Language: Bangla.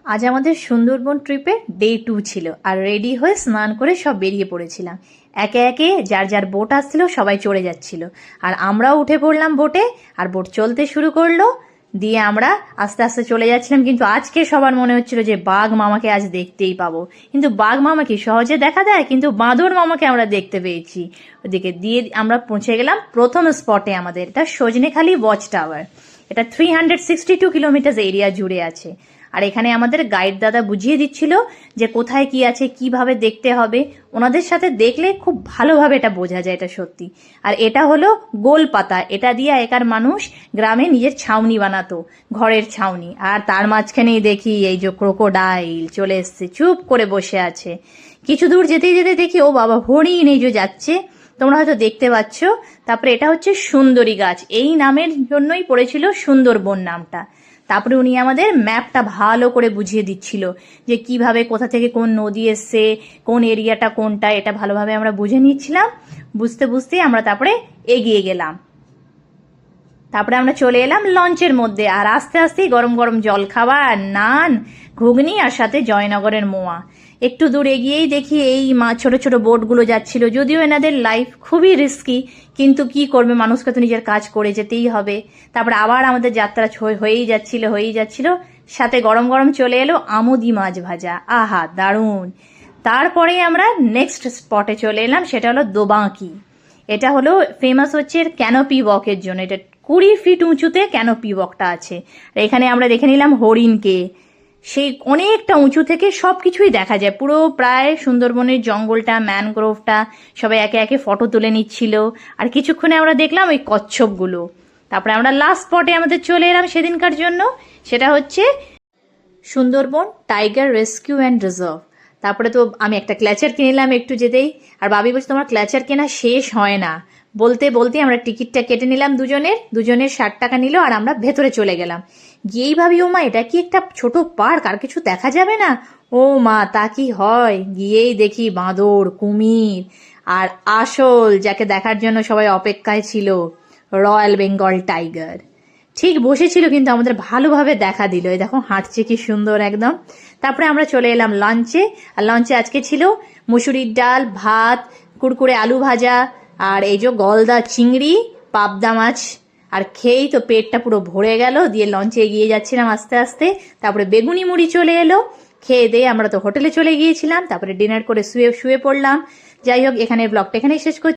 আজ আমাদের সুন্দরবন ট্রিপে ডে 2 ছিল, আর রেডি হয়ে স্নান করে সব বেরিয়ে পড়েছিলাম। একে একে যার যার বোট আসছিল সবাই চড়ে যাচ্ছিল, আর আমরাও উঠে পড়লাম বোটে, আর বোট চলতে শুরু করলো। দিয়ে আমরা আস্তে আস্তে চলে যাচ্ছিলাম, কিন্তু আজকে সবার মনে হচ্ছিল যে বাঘ মামাকে আজ দেখতেই পাবো। কিন্তু বাঘ মামা কি সহজে দেখা দেয়? কিন্তু বাঁদর মামাকে আমরা দেখতে পেয়েছি। ওদিকে দিয়ে আমরা পৌঁছে গেলাম প্রথম স্পটে আমাদের, এটা সজনেখালি ওয়াচ টাওয়ার। এটা 362 কিলোমিটার এরিয়া জুড়ে আছে। আর এখানে আমাদের গাইড দাদা বুঝিয়ে দিচ্ছিল যে কোথায় কি আছে, কিভাবে দেখতে হবে। ওনাদের সাথে দেখলে খুব ভালোভাবে এটা বোঝা যায়, এটা সত্যি। আর এটা হলো গোলপাতা, এটা দিয়ে একার মানুষ গ্রামে নিজের ছাউনি বানাতো, ঘরের ছাউনি। আর তার মাঝখানেই দেখি এই যে ক্রোকোডাইল চলে এসছে, চুপ করে বসে আছে। কিছু দূর যেতে যেতে দেখি ও বাবা, হরিণ এই যে যাচ্ছে, তোমরা হয়তো দেখতে পাচ্ছ। তারপরে এটা হচ্ছে সুন্দরী গাছ, এই নামের জন্যই পড়েছিল সুন্দরবন নামটা। তারপরে উনি আমাদের ম্যাপটা ভালো করে বুঝিয়ে দিচ্ছিল যে কিভাবে কোথা থেকে কোন নদী এসছে, কোন এরিয়াটা কোনটা, এটা ভালোভাবে আমরা বুঝে নিচ্ছিলাম। বুঝতে বুঝতে আমরা তারপরে এগিয়ে গেলাম। তারপরে আমরা চলে এলাম লঞ্চের মধ্যে, আর আস্তে আস্তেই গরম গরম জল খাবার, নান, ঘুগনি, আর সাথে জয়নগরের মোয়া। একটু দূর এগিয়েই দেখি এই ছোট ছোট বোটগুলো যাচ্ছিল। যদিও এনাদের লাইফ খুবই রিস্কি, কিন্তু কি করবে, মানুষকে তো নিজের কাজ করে যেতেই হবে। তারপরে আবার আমাদের যাত্রা হয়েই যাচ্ছিল। সাথে গরম গরম চলে এলো আমুদি মাছ ভাজা, আহা দারুণ। তারপরে আমরা নেক্সট স্পটে চলে এলাম, সেটা হলো দোবাঁকি। এটা হলো ফেমাস হচ্ছে ক্যানোপি ওয়াকের জন্য। এটা 20 ফিট উঁচুতে ক্যানোপি ওয়াকটা আছে। আর এখানে আমরা দেখে নিলাম হরিণকে। সেই অনেকটা উঁচু থেকে সবকিছুই দেখা যায়, পুরো প্রায় সুন্দরবনের জঙ্গলটা, ম্যানগ্রোভটা। সবাই একে একে ফটো তুলে নিচ্ছিল। আর কিছুক্ষণে আমরা দেখলাম ওই কচ্ছপগুলো। তারপরে আমরা লাস্ট স্পটে আমাদের চলে এলাম সেদিনকার জন্য, সেটা হচ্ছে Sundarban tiger rescue and reserve. তারপরে তো আমি একটা ক্ল্যাচার কিনলাম একটু যেতেই, আর বাবি বলছে তোমার ক্ল্যাচার কেনা শেষ হয় না। বলতে বলতে আমরা টিকিটটা কেটে নিলাম, দুজনের 60 টাকা নিল, আর আমরা ভেতরে চলে গেলাম। গিয়েই ভাবি, ও মা এটা কি একটা ছোট পার্ক, আর কিছু দেখা যাবে না? ও মা, তা কি হয়! গিয়েই দেখি বাঁদর, কুমির, আর আসল যাকে দেখার জন্য সবাই অপেক্ষায় ছিল, রয়্যাল বেঙ্গল টাইগার। ঠিক বসেছিল, কিন্তু আমাদের ভালোভাবে দেখা দিল। এই দেখো হাঁটছে কি সুন্দর একদম। তারপরে আমরা চলে এলাম লাঞ্চে। আর লাঞ্চে আজকে ছিল মুসুরির ডাল, ভাত, কুড়কুড়ে আলু ভাজা, আর এই যে গলদা চিংড়ি, পাবদা মাছ। আর খেয়েই তো পেটটা পুরো ভরে গেল। দিয়ে লঞ্চে এগিয়ে যাচ্ছিলাম আস্তে আস্তে। তারপরে বেগুনি মুড়ি চলে এলো। খেয়ে দিয়ে আমরা তো হোটেলে চলে গিয়েছিলাম। তারপরে ডিনার করে শুয়ে পড়লাম। যাই হোক, এখানে ব্লগটা এখানেই শেষ করছি।